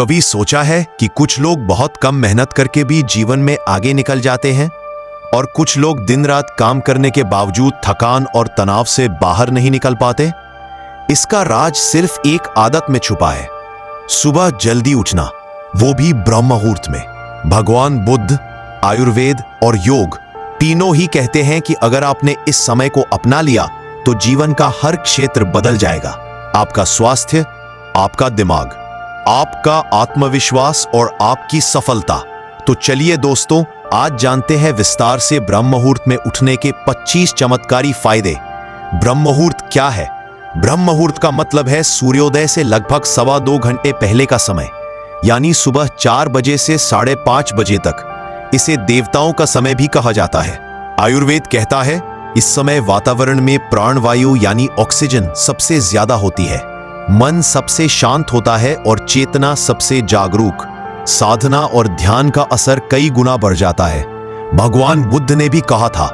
कभी सोचा है कि कुछ लोग बहुत कम मेहनत करके भी जीवन में आगे निकल जाते हैं और कुछ लोग दिन रात काम करने के बावजूद थकान और तनाव से बाहर नहीं निकल पाते? इसका राज सिर्फ एक आदत में छुपा है, सुबह जल्दी उठना, वो भी ब्रह्म मुहूर्त में। भगवान बुद्ध, आयुर्वेद और योग तीनों ही कहते हैं कि अगर आपने इस समय को अपना लिया तो जीवन का हर क्षेत्र बदल जाएगा। आपका स्वास्थ्य, आपका दिमाग, आपका आत्मविश्वास और आपकी सफलता। तो चलिए दोस्तों, आज जानते हैं विस्तार से ब्रह्म मुहूर्त में उठने के 25 चमत्कारी फायदे। ब्रह्म मुहूर्त क्या है? ब्रह्म मुहूर्त का मतलब है सूर्योदय से लगभग 2.25 घंटे पहले का समय, यानी सुबह 4 बजे से 5:30 बजे तक। इसे देवताओं का समय भी कहा जाता है। आयुर्वेद कहता है इस समय वातावरण में प्राणवायु यानी ऑक्सीजन सबसे ज्यादा होती है, मन सबसे शांत होता है और चेतना सबसे जागरूक। साधना और ध्यान का असर कई गुना बढ़ जाता है। भगवान बुद्ध ने भी कहा था,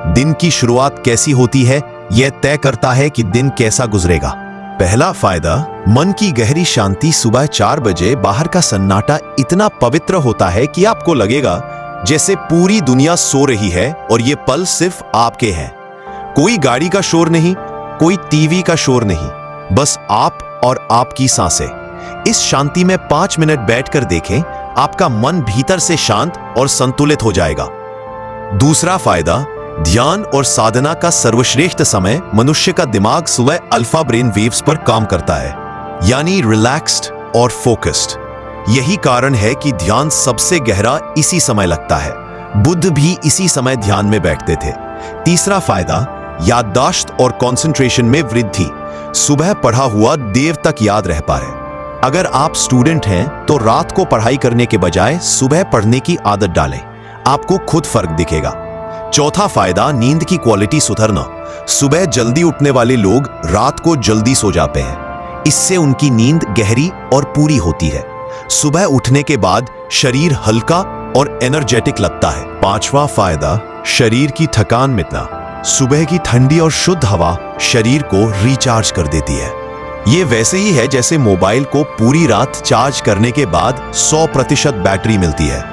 दिन की शुरुआत कैसी होती है यह तय करता है कि दिन कैसा गुजरेगा। पहला फायदा, मन की गहरी शांति। सुबह 4 बजे बाहर का सन्नाटा इतना पवित्र होता है कि आपको लगेगा जैसे पूरी दुनिया सो रही है और ये पल सिर्फ आपके हैं। कोई गाड़ी का शोर नहीं, कोई टीवी का शोर नहीं, बस आप और आपकी सांसें। इस शांति में 5 मिनट बैठकर देखें, आपका मन भीतर से शांत और संतुलित हो जाएगा। दूसरा फायदा, ध्यान और साधना का सर्वश्रेष्ठ समय। मनुष्य का दिमाग सुबह अल्फा ब्रेन वेव्स पर काम करता है, यानी रिलैक्स्ड और फोकस्ड। यही कारण है कि ध्यान सबसे गहरा इसी समय लगता है। बुद्ध भी इसी समय ध्यान में बैठते थे। तीसरा फायदा, याददाश्त और कंसंट्रेशन में वृद्धि। सुबह पढ़ा हुआ देर तक याद रह पाए। अगर आप स्टूडेंट हैं तो रात को पढ़ाई करने के बजाय सुबह पढ़ने की आदत डालें, आपको खुद फर्क दिखेगा। चौथा फायदा, नींद की क्वालिटी सुधरना। सुबह जल्दी उठने वाले लोग रात को जल्दी सो जाते हैं, इससे उनकी नींद गहरी और पूरी होती है। सुबह उठने के बाद शरीर हल्का और एनर्जेटिक लगता है। पांचवा फायदा, शरीर की थकान मिटना। सुबह की ठंडी और शुद्ध हवा शरीर को रिचार्ज कर देती है। ये वैसे ही है जैसे मोबाइल को पूरी रात चार्ज करने के बाद 100% बैटरी मिलती है।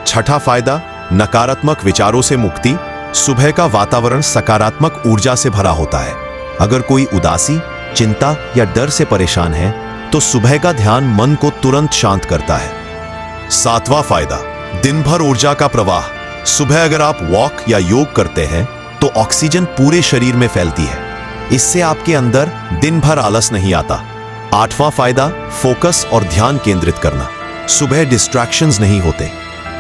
छठा फायदा, नकारात्मक विचारों से मुक्ति। सुबह का वातावरण सकारात्मक ऊर्जा से भरा होता है। अगर कोई उदासी, चिंता या डर से परेशान है तो सुबह का ध्यान मन को तुरंत शांत करता है। सातवां फायदा, दिन भर ऊर्जा का प्रवाह। सुबह अगर आप वॉक या योग करते हैं तो ऑक्सीजन पूरे शरीर में फैलती है, इससे आपके अंदर दिन भर आलस नहीं आता। आठवां फायदा, फोकस और ध्यान केंद्रित करना। सुबह डिस्ट्रैक्शंस नहीं होते।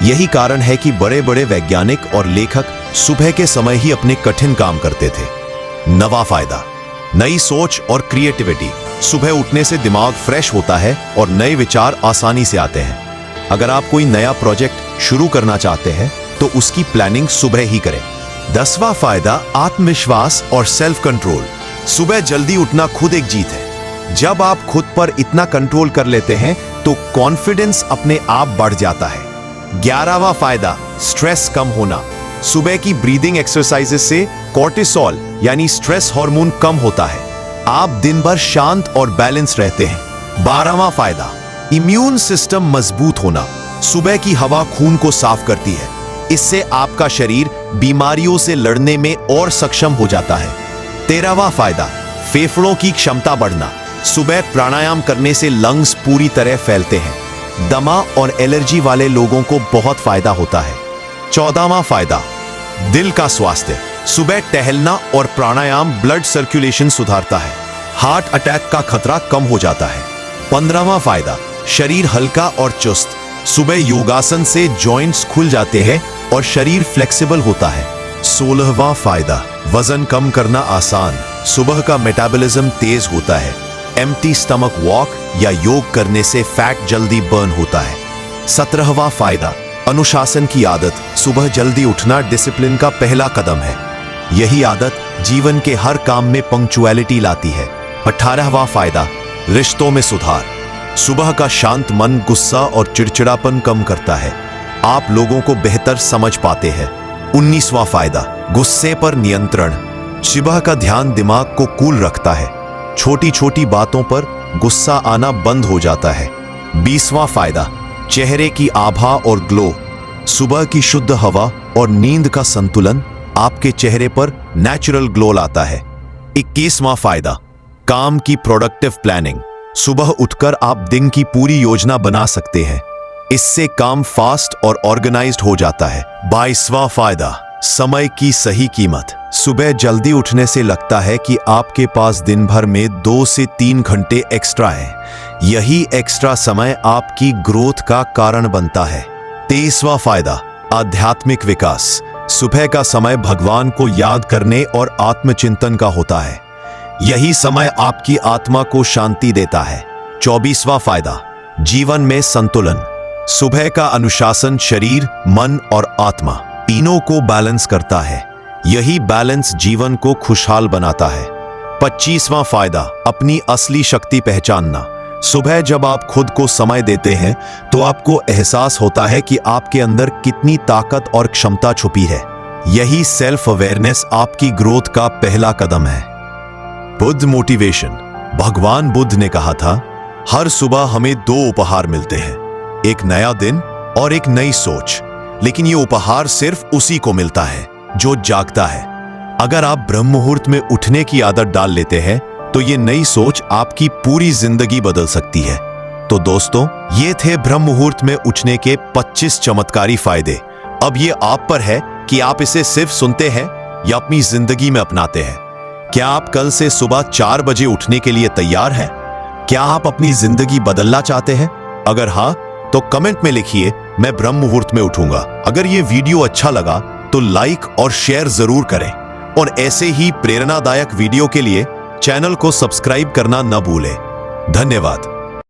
यही कारण है कि बड़े बड़े वैज्ञानिक और लेखक सुबह के समय ही अपने कठिन काम करते थे। नवा फायदा, नई सोच और क्रिएटिविटी। सुबह उठने से दिमाग फ्रेश होता है और नए विचार आसानी से आते हैं। अगर आप कोई नया प्रोजेक्ट शुरू करना चाहते हैं तो उसकी प्लानिंग सुबह ही करें। 10वां फायदा, आत्मविश्वास और सेल्फ कंट्रोल। सुबह जल्दी उठना खुद एक जीत है। जब आप खुद पर इतना कंट्रोल कर लेते हैं तो कॉन्फिडेंस अपने आप बढ़ जाता है। 11वां फायदा, स्ट्रेस कम होना। सुबह की ब्रीदिंग एक्सरसाइजेस से कॉर्टिसोल यानी स्ट्रेस हार्मोन कम होता है। आप दिन भर शांत और बैलेंस रहते हैं। 12वां फायदा, इम्यून सिस्टम मजबूत होना। सुबह की हवा खून को साफ करती है, इससे आपका शरीर बीमारियों से लड़ने में और सक्षम हो जाता है। 13वां फायदा, फेफड़ों की क्षमता बढ़ना। सुबह प्राणायाम करने से लंग्स पूरी तरह फैलते हैं। दमा और एलर्जी वाले लोगों को बहुत फायदा होता है। 14वां फायदा, दिल का स्वास्थ्य। सुबह टहलना और प्राणायाम ब्लड सर्कुलेशन सुधारता है, हार्ट अटैक का खतरा कम हो जाता है। 15वां फायदा, शरीर हल्का और चुस्त। सुबह योगासन से जॉइंट्स खुल जाते हैं और शरीर फ्लेक्सिबल होता है। 16वां फायदा, वजन कम करना आसान। सुबह का मेटाबॉलिज्म तेज होता है। एम्प्टी स्टमक वॉक या योग करने से फैट जल्दी बर्न होता है। 17वां फायदा, अनुशासन की आदत। सुबह जल्दी उठना डिसिप्लिन का पहला कदम है। यही आदत जीवन के हर काम में पंक्चुअलिटी लाती है। 18वां फायदा, रिश्तों में सुधार। सुबह का शांत मन गुस्सा और चिड़चिड़ापन कम करता है। आप लोगों को बेहतर समझ पाते हैं। 19वां फायदा, गुस्से पर नियंत्रण। सुबह का ध्यान दिमाग को कूल रखता है। छोटी छोटी बातों पर गुस्सा आना बंद हो जाता है। 20वां फायदा, चेहरे की आभा और ग्लो। सुबह की शुद्ध हवा और नींद का संतुलन आपके चेहरे पर नेचुरल ग्लो लाता है। 21वां फायदा, काम की प्रोडक्टिव प्लानिंग। सुबह उठकर आप दिन की पूरी योजना बना सकते हैं। इससे काम फास्ट और ऑर्गेनाइज्ड हो जाता है। 22वां फायदा, समय की सही कीमत। सुबह जल्दी उठने से लगता है कि आपके पास दिन भर में 2 से 3 घंटे एक्स्ट्रा है। यही एक्स्ट्रा समय आपकी ग्रोथ का कारण बनता है। 23वां फायदा, आध्यात्मिक विकास। सुबह का समय भगवान को याद करने और आत्मचिंतन का होता है। यही समय आपकी आत्मा को शांति देता है। 24वां फायदा, जीवन में संतुलन। सुबह का अनुशासन शरीर, मन और आत्मा तीनों को बैलेंस करता है। यही बैलेंस जीवन को खुशहाल बनाता है। 25वां फायदा, अपनी असली शक्ति पहचानना। सुबह जब आप खुद को समय देते हैं तो आपको एहसास होता है कि आपके अंदर कितनी ताकत और क्षमता छुपी है। यही सेल्फ अवेयरनेस आपकी ग्रोथ का पहला कदम है। बुद्ध मोटिवेशन। भगवान बुद्ध ने कहा था, हर सुबह हमें 2 उपहार मिलते हैं, एक नया दिन और एक नई सोच। लेकिन ये उपहार सिर्फ उसी को मिलता है जो जागता है। अगर आप ब्रह्म मुहूर्त में उठने की आदत डाल लेते हैं तो ये नई सोच आपकी पूरी जिंदगी बदल सकती है। तो दोस्तों, ये थे ब्रह्म मुहूर्त में उठने के 25 चमत्कारी फायदे। अब ये आप पर है कि आप इसे सिर्फ सुनते हैं या अपनी जिंदगी में अपनाते हैं। क्या आप कल से सुबह 4 बजे उठने के लिए तैयार हैं? क्या आप अपनी जिंदगी बदलना चाहते हैं? अगर हाँ, तो कमेंट में लिखिए, मैं ब्रह्म मुहूर्त में उठूंगा। अगर ये वीडियो अच्छा लगा तो लाइक और शेयर जरूर करें और ऐसे ही प्रेरणादायक वीडियो के लिए चैनल को सब्सक्राइब करना न भूलें। धन्यवाद।